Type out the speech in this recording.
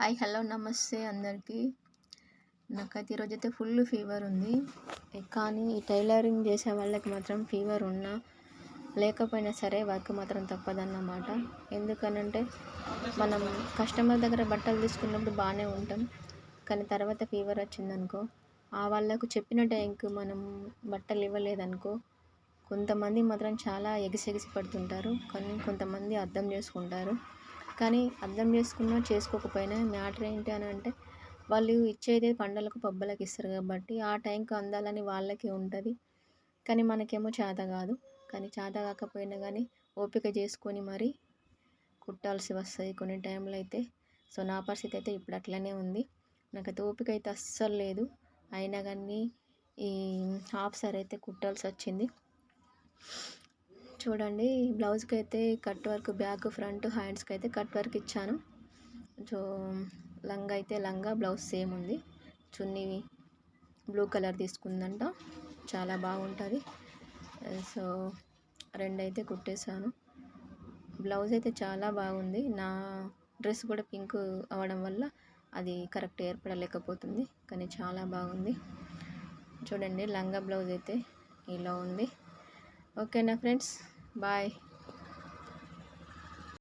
Hi hello నమస్తే అందరికీ. నాకైతే ఈరోజైతే ఫుల్ ఫీవర్ ఉంది. కానీ ఈ టైలరింగ్ చేసే వాళ్ళకి మాత్రం ఫీవర్ ఉన్నా లేకపోయినా సరే వర్క్ మాత్రం తప్పదన్నమాట. ఎందుకనంటే మనం కస్టమర్ దగ్గర బట్టలు తీసుకున్నప్పుడు బాగానే ఉంటాం, కానీ తర్వాత ఫీవర్ వచ్చిందనుకో, ఆ వాళ్ళకు చెప్పిన టైంకు మనం బట్టలు ఇవ్వలేదనుకో, కొంతమంది మాత్రం చాలా ఎగిసెగిసి పడుతుంటారు, కానీ కొంతమంది అర్థం చేసుకుంటారు. కానీ అర్థం చేసుకున్నా చేసుకోకపోయినా మ్యాటర్ ఏంటి అని అంటే, వాళ్ళు ఇచ్చేది పండగలకు పబ్బలకు ఇస్తారు కాబట్టి ఆ టైంకి అందాలని వాళ్ళకే ఉంటుంది. కానీ మనకేమో చేత కాదు. కానీ చేత కాకపోయినా కానీ ఓపిక చేసుకొని మరి కుట్టాల్సి వస్తుంది కొన్ని టైంలో అయితే. సో నా పరిస్థితి అయితే ఇప్పుడు అట్లనే ఉంది. నాకైతే ఓపిక అయితే అస్సలు లేదు. అయినా కానీ ఈ హాఫ్ సారీ అయితే కుట్టాల్సి వచ్చింది. చూడండి, బ్లౌజ్కి అయితే కట్ వర్క్, బ్యాక్ ఫ్రంట్ హ్యాండ్స్కి అయితే కట్ వర్క్ ఇచ్చాను. సో లంగా అయితే లంగా బ్లౌజ్ సేమ్ ఉంది. చున్నీ బ్లూ కలర్ తీసుకుందంట, చాలా బాగుంటుంది. సో రెండైతే కుట్టేశాను. బ్లౌజ్ అయితే చాలా బాగుంది. నా డ్రెస్ కూడా పింక్ అవ్వడం వల్ల అది కరెక్ట్ ఏర్పడలేకపోతుంది, కానీ చాలా బాగుంది. చూడండి, లంగా బ్లౌజ్ అయితే ఇలా ఉంది. ఓకేనా ఫ్రెండ్స్, బాయ్.